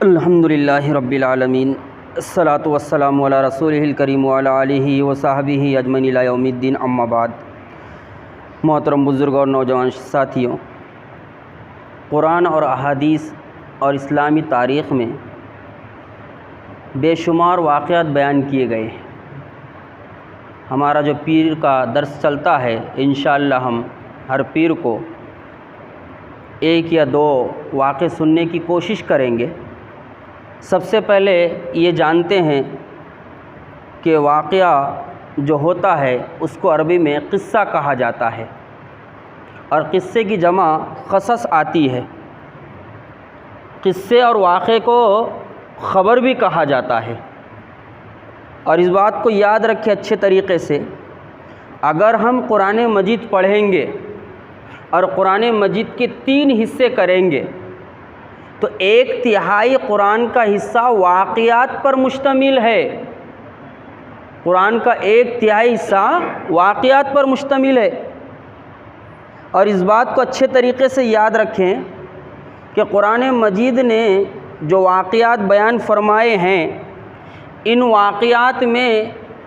الحمدللہ رب العالمین، الصلاۃ والسلام علی رسولہ الکریم وعلی آلہ وصحبہ اجمعین الی یوم الدین، اما بعد۔ محترم بزرگ اور نوجوان ساتھیوں، قرآن اور احادیث اور اسلامی تاریخ میں بے شمار واقعات بیان کیے گئے ہیں۔ ہمارا جو پیر کا درس چلتا ہے، انشاءاللہ ہم ہر پیر کو ایک یا دو واقعے سننے کی کوشش کریں گے۔ سب سے پہلے یہ جانتے ہیں کہ واقعہ جو ہوتا ہے اس کو عربی میں قصہ کہا جاتا ہے، اور قصے کی جمع قصص آتی ہے۔ قصے اور واقعے کو خبر بھی کہا جاتا ہے، اور اس بات کو یاد رکھیں اچھے طریقے سے، اگر ہم قرآن مجید پڑھیں گے اور قرآن مجید کے 3 حصے کریں گے تو 1/3 قرآن کا حصہ واقعات پر مشتمل ہے۔ قرآن کا 1/3 حصہ واقعات پر مشتمل ہے، اور اس بات کو اچھے طریقے سے یاد رکھیں کہ قرآن مجید نے جو واقعات بیان فرمائے ہیں، ان واقعات میں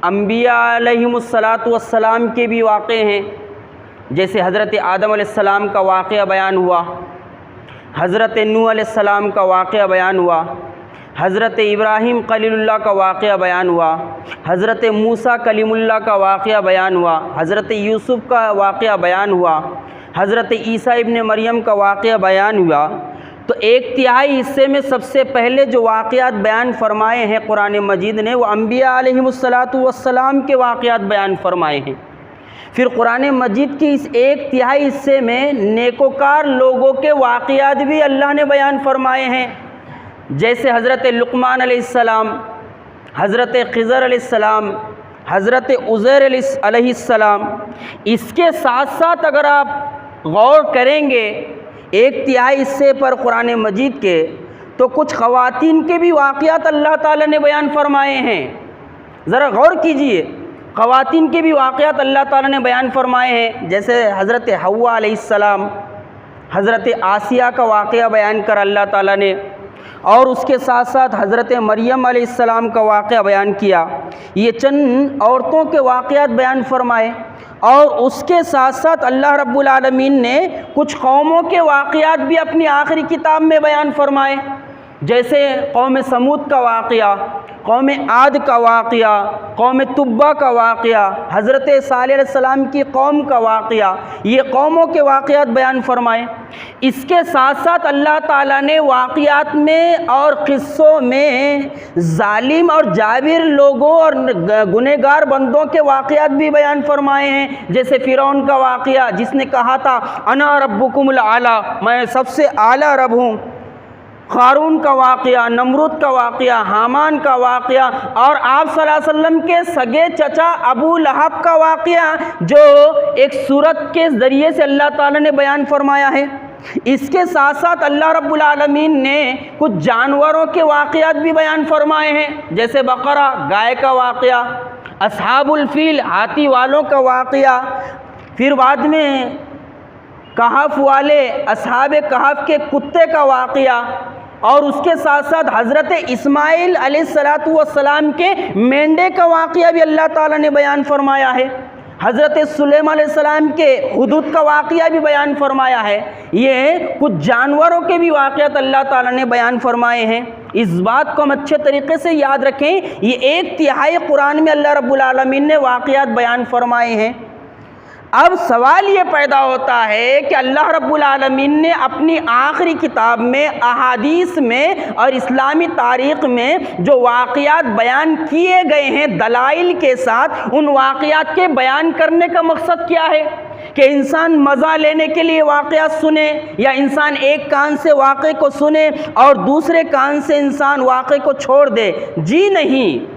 انبیاء علیہم السلام کے بھی واقعے ہیں، جیسے حضرت آدم علیہ السلام کا واقعہ بیان ہوا، حضرت نوح علیہ السلام کا واقعہ بیان ہوا، حضرت ابراہیم خلیل اللہ کا واقعہ بیان ہوا، حضرت موسیٰ کلیم اللہ کا واقعہ بیان ہوا، حضرت یوسف کا واقعہ بیان ہوا، حضرت عیسیٰ ابن مریم کا واقعہ بیان ہوا۔ تو 1/3 حصے میں سب سے پہلے جو واقعات بیان فرمائے ہیں قرآن مجید نے، وہ انبیاء علیہم السلام کے واقعات بیان فرمائے ہیں۔ پھر قرآن مجید کے اس 1/3 حصے میں نیکوکار لوگوں کے واقعات بھی اللہ نے بیان فرمائے ہیں، جیسے حضرت لقمان علیہ السلام، حضرت خضر علیہ السلام، حضرت عزیر علیہ السلام۔ اس کے ساتھ ساتھ اگر آپ غور کریں گے 1/3 حصے پر قرآن مجید کے، تو کچھ خواتین کے بھی واقعات اللہ تعالیٰ نے بیان فرمائے ہیں۔ ذرا غور کیجئے، خواتین کے بھی واقعات اللہ تعالیٰ نے بیان فرمائے ہیں، جیسے حضرت حوا علیہ السلام، حضرت آسیہ کا واقعہ بیان کر اللہ تعالیٰ نے، اور اس کے ساتھ ساتھ حضرت مریم علیہ السلام کا واقعہ بیان کیا۔ یہ چند عورتوں کے واقعات بیان فرمائے، اور اس کے ساتھ ساتھ اللہ رب العالمین نے کچھ قوموں کے واقعات بھی اپنی آخری کتاب میں بیان فرمائے، جیسے قوم سمود کا واقعہ، قوم عاد کا واقعہ، قوم تبع کا واقعہ، حضرت صالح علیہ السلام کی قوم کا واقعہ، یہ قوموں کے واقعات بیان فرمائے۔ اس کے ساتھ ساتھ اللہ تعالیٰ نے واقعات میں اور قصوں میں ظالم اور جابر لوگوں اور گنہگار بندوں کے واقعات بھی بیان فرمائے ہیں، جیسے فرعون کا واقعہ جس نے کہا تھا انا ربکم الاعلی، میں سب سے اعلیٰ رب ہوں، قارون کا واقعہ، نمرود کا واقعہ، حامان کا واقعہ، اور آپ صلی اللہ علیہ وسلم کے سگے چچا ابو لہب کا واقعہ جو ایک سورت کے ذریعے سے اللہ تعالیٰ نے بیان فرمایا ہے۔ اس کے ساتھ ساتھ اللہ رب العالمین نے کچھ جانوروں کے واقعات بھی بیان فرمائے ہیں، جیسے بقرہ، گائے کا واقعہ، اصحاب الفیل، ہاتھی والوں کا واقعہ، پھر بعد میں کہف والے، اصحاب کہف کے کتے کا واقعہ، اور اس کے ساتھ ساتھ حضرت اسماعیل علیہ السلام کے مینڈے کا واقعہ بھی اللہ تعالیٰ نے بیان فرمایا ہے۔ حضرت سلیمان علیہ السلام کے حدود کا واقعہ بھی بیان فرمایا ہے۔ یہ کچھ جانوروں کے بھی واقعات اللہ تعالیٰ نے بیان فرمائے ہیں۔ اس بات کو ہم اچھے طریقے سے یاد رکھیں، یہ 1/3 قرآن میں اللہ رب العالمین نے واقعات بیان فرمائے ہیں۔ اب سوال یہ پیدا ہوتا ہے کہ اللہ رب العالمین نے اپنی آخری کتاب میں، احادیث میں اور اسلامی تاریخ میں جو واقعات بیان کیے گئے ہیں دلائل کے ساتھ، ان واقعات کے بیان کرنے کا مقصد کیا ہے؟ کہ انسان مزہ لینے کے لیے واقعات سنے، یا انسان ایک کان سے واقعے کو سنے اور دوسرے کان سے انسان واقعے کو چھوڑ دے؟ جی نہیں۔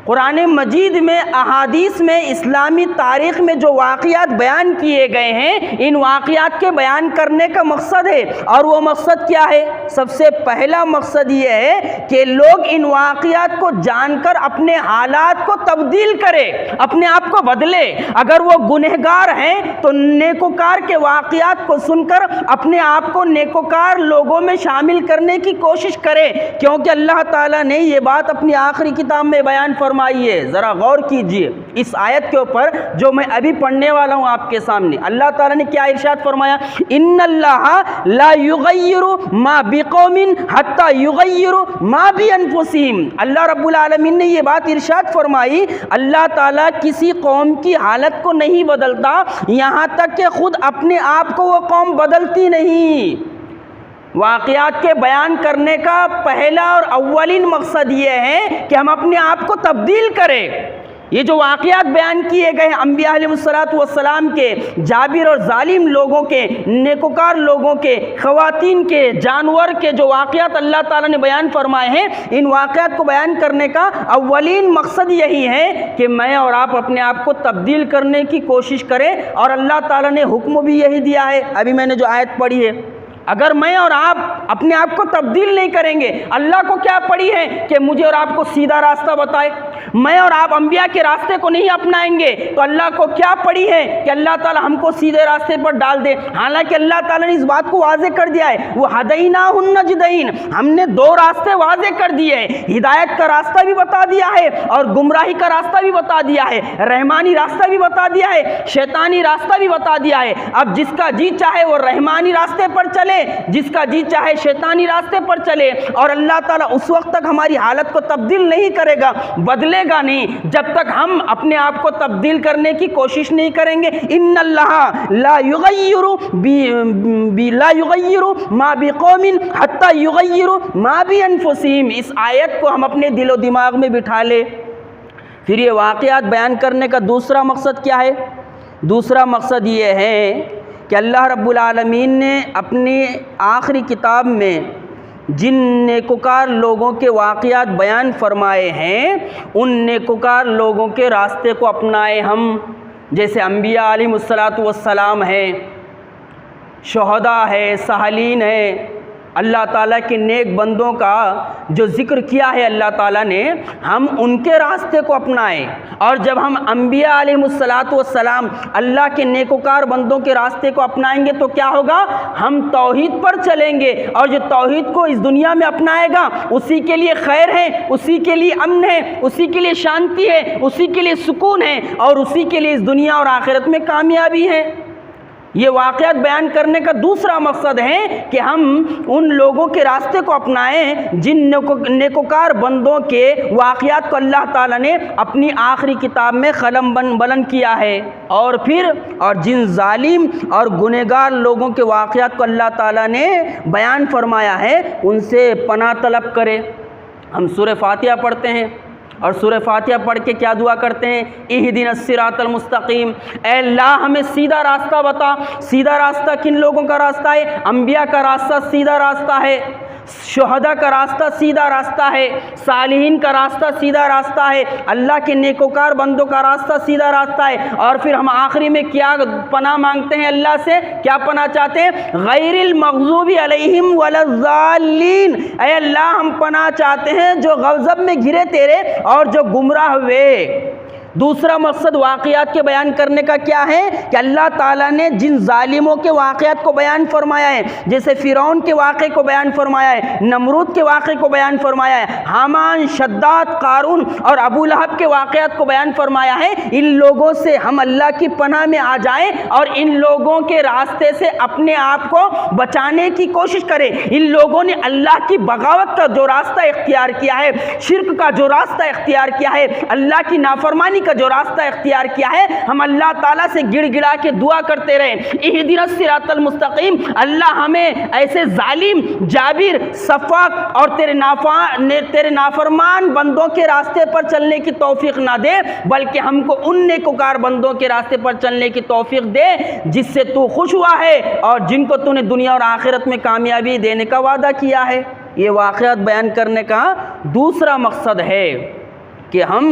قرآن مجید میں، احادیث میں، اسلامی تاریخ میں جو واقعات بیان کیے گئے ہیں، ان واقعات کے بیان کرنے کا مقصد ہے، اور وہ مقصد کیا ہے؟ سب سے پہلا مقصد یہ ہے کہ لوگ ان واقعات کو جان کر اپنے حالات کو تبدیل کرے، اپنے آپ کو بدلے۔ اگر وہ گنہگار ہیں تو نیکوکار کے واقعات کو سن کر اپنے آپ کو نیکوکار لوگوں میں شامل کرنے کی کوشش کرے، کیونکہ اللہ تعالیٰ نے یہ بات اپنی آخری کتاب میں بیان فرمائی ہے۔ ذرا غور کیجئے اس آیت کے اوپر جو میں ابھی پڑھنے والا ہوں آپ کے سامنے۔ اللہ تعالیٰ نے کیا ارشاد فرمایا؟ ان اللہ لا یغیر ما بقوم حتی یغیر ما بانفسہم۔ اللہ رب العالمین نے یہ بات ارشاد فرمائی، اللہ تعالیٰ کسی قوم کی حالت کو نہیں بدلتا یہاں تک کہ خود اپنے آپ کو وہ قوم بدلتی نہیں۔ واقعات کے بیان کرنے کا پہلا اور اولین مقصد یہ ہے کہ ہم اپنے آپ کو تبدیل کریں۔ یہ جو واقعات بیان کیے گئے ہیں انبیاء علیہ السلام کے، جابر اور ظالم لوگوں کے، نیکوکار لوگوں کے، خواتین کے، جانور کے جو واقعات اللہ تعالیٰ نے بیان فرمائے ہیں، ان واقعات کو بیان کرنے کا اولین مقصد یہی ہے کہ میں اور آپ اپنے آپ کو تبدیل کرنے کی کوشش کریں، اور اللہ تعالیٰ نے حکم بھی یہی دیا ہے۔ ابھی میں نے جو آیت پڑھی ہے، اگر میں اور آپ اپنے آپ کو تبدیل نہیں کریں گے، اللہ کو کیا پڑی ہے کہ مجھے اور آپ کو سیدھا راستہ بتائے؟ میں اور آپ انبیاء کے راستے کو نہیں اپنائیں گے تو اللہ کو کیا پڑی ہے کہ اللہ تعالیٰ ہم کو سیدھے راستے پر ڈال دے؟ حالانکہ اللہ تعالیٰ نے اس بات کو واضح کر دیا ہے، وہ ہدیناہ النجدین، ہم نے دو راستے واضح کر دیے ہیں، ہدایت کا راستہ بھی بتا دیا ہے اور گمراہی کا راستہ بھی بتا دیا ہے، رحمانی راستہ بھی بتا دیا ہے، شیطانی راستہ بھی بتا دیا ہے۔ اب جس کا جی چاہے وہ رحمانی راستے پر چلے، جس کا جی چاہے شیطانی راستے پر چلے، اور اللہ تعالیٰ اس وقت تک ہماری حالت کو تبدیل نہیں کرے گا، بدلے گا نہیں جب تک ہم اپنے آپ کو تبدیل کرنے کی کوشش نہیں کریں گے۔ ان اللہ لا یغیر ما بقوم حتی یغیر ما بانفسہم۔ اس آیت کو ہم اپنے دل و دماغ میں بٹھا لیں۔ پھر یہ واقعات بیان کرنے کا دوسرا مقصد کیا ہے؟ دوسرا مقصد یہ ہے کہ اللہ رب العالمین نے اپنی آخری کتاب میں جن نیکوکار لوگوں کے واقعات بیان فرمائے ہیں، ان نیکوکار لوگوں کے راستے کو اپنائے ہم، جیسے انبیاء علیہ السلام ہیں، شہداء ہے، صالحین ہیں، اللہ تعالیٰ کے نیک بندوں کا جو ذکر کیا ہے اللہ تعالیٰ نے، ہم ان کے راستے کو اپنائیں۔ اور جب ہم انبیاء علیہ السلام اللہ کے نیکوکار بندوں کے راستے کو اپنائیں گے تو کیا ہوگا؟ ہم توحید پر چلیں گے، اور جو توحید کو اس دنیا میں اپنائے گا اسی کے لیے خیر ہے، اسی کے لیے امن ہے، اسی کے لیے شانتی ہے، اسی کے لیے سکون ہے، اور اسی کے لیے اس دنیا اور آخرت میں کامیابی ہے۔ یہ واقعات بیان کرنے کا دوسرا مقصد ہے کہ ہم ان لوگوں کے راستے کو اپنائیں جن نیکوکار بندوں کے واقعات کو اللہ تعالیٰ نے اپنی آخری کتاب میں قلم بلند کیا ہے، اور جن ظالم اور گنہگار لوگوں کے واقعات کو اللہ تعالیٰ نے بیان فرمایا ہے ان سے پناہ طلب کرے۔ ہم سورہ فاتحہ پڑھتے ہیں، اور سورہ فاتحہ پڑھ کے کیا دعا کرتے ہیں؟ اہدنا الصراط المستقیم، اے اللہ ہمیں سیدھا راستہ بتا۔ سیدھا راستہ کن لوگوں کا راستہ ہے؟ انبیاء کا راستہ سیدھا راستہ ہے، شہداء کا راستہ سیدھا راستہ ہے، صالحین کا راستہ سیدھا راستہ ہے، اللہ کے نیکوکار بندوں کا راستہ سیدھا راستہ ہے۔ اور پھر ہم آخری میں کیا پناہ مانگتے ہیں اللہ سے؟ کیا پناہ چاہتے ہیں؟ غیر المغضوب علیہم ولا الضالین، اے اللہ ہم پناہ چاہتے ہیں جو غضب میں گرے تیرے اور جو گمراہ ہوئے۔ دوسرا مقصد واقعات کے بیان کرنے کا کیا ہے کہ اللہ تعالیٰ نے جن ظالموں کے واقعات کو بیان فرمایا ہے، جیسے فرعون کے واقعے کو بیان فرمایا ہے، نمرود کے واقعے کو بیان فرمایا ہے، حامان، شداد، قارون اور ابو لہب کے واقعات کو بیان فرمایا ہے، ان لوگوں سے ہم اللہ کی پناہ میں آ جائیں اور ان لوگوں کے راستے سے اپنے آپ کو بچانے کی کوشش کریں۔ ان لوگوں نے اللہ کی بغاوت کا جو راستہ اختیار کیا ہے، شرک کا جو راستہ اختیار کیا ہے، اللہ کی نافرمانی کا جو راستہ اختیار کیا ہے، ہم اللہ تعالیٰ سے گڑ گڑا کے دعا کرتے رہیں، اہدنا الصراط المستقیم، اللہ ہمیں ایسے ظالم، جابر، سفاک اور تیرے نافرمان بندوں کے راستے پر چلنے کی توفیق نہ دے، بلکہ ہم کو ان نیکوکار بندوں کے راستے پر چلنے کی توفیق دے جس سے تو خوش ہوا ہے اور جن کو تو نے دنیا اور آخرت میں کامیابی دینے کا وعدہ کیا ہے۔ یہ واقعات بیان کرنے کا دوسرا مقصد ہے کہ ہم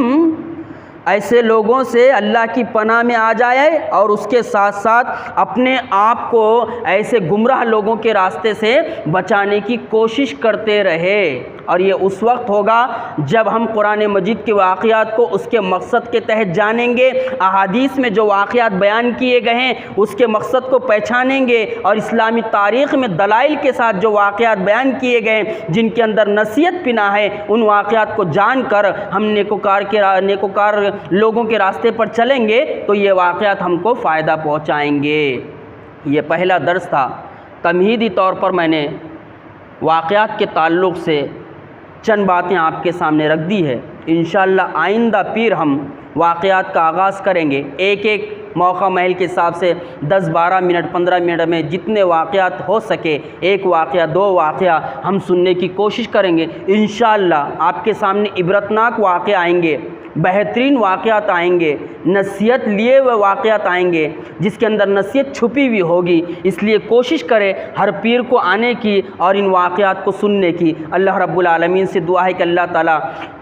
ایسے لوگوں سے اللہ کی پناہ میں آ جائے اور اس کے ساتھ ساتھ اپنے آپ کو ایسے گمراہ لوگوں کے راستے سے بچانے کی کوشش کرتے رہے۔ اور یہ اس وقت ہوگا جب ہم قرآن مجید کے واقعات کو اس کے مقصد کے تحت جانیں گے، احادیث میں جو واقعات بیان کیے گئے ہیں اس کے مقصد کو پہچانیں گے، اور اسلامی تاریخ میں دلائل کے ساتھ جو واقعات بیان کیے گئے ہیں جن کے اندر نصیحت پنہاں ہے، ان واقعات کو جان کر ہم نیکوکار لوگوں کے راستے پر چلیں گے تو یہ واقعات ہم کو فائدہ پہنچائیں گے۔ یہ پہلا درس تھا۔ تمہیدی طور پر میں نے واقعات کے تعلق سے چند باتیں آپ کے سامنے رکھ دی ہے۔ انشاءاللہ آئندہ پیر ہم واقعات کا آغاز کریں گے، ایک ایک موقع محل کے حساب سے 10 12 منٹ 15 منٹ میں جتنے واقعات ہو سکے، ایک واقعہ 2 واقعہ ہم سننے کی کوشش کریں گے۔ انشاءاللہ آپ کے سامنے عبرتناک واقعہ آئیں گے، بہترین واقعات آئیں گے، نصیحت لیے ہوئے واقعات آئیں گے جس کے اندر نصیحت چھپی ہوئی ہوگی، اس لیے کوشش کرے ہر پیر کو آنے کی اور ان واقعات کو سننے کی۔ اللہ رب العالمین سے دعا ہے کہ اللہ تعالی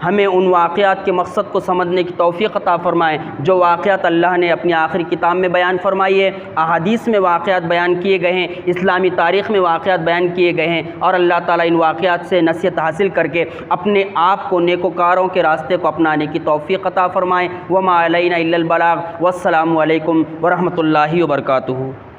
ہمیں ان واقعات کے مقصد کو سمجھنے کی توفیق عطا فرمائے جو واقعات اللہ نے اپنی آخری کتاب میں بیان فرمائی ہے، احادیث میں واقعات بیان کیے گئے ہیں، اسلامی تاریخ میں واقعات بیان کیے گئے ہیں، اور اللہ تعالیٰ ان واقعات سے نصیحت حاصل کر کے اپنے آپ کو نیکوکاروں کے راستے کو اپنانے کی توفیق عطا فرمائے۔ وما علینا الا البلاغ، والسلام علیکم ورحمۃ اللہ وبرکاتہ۔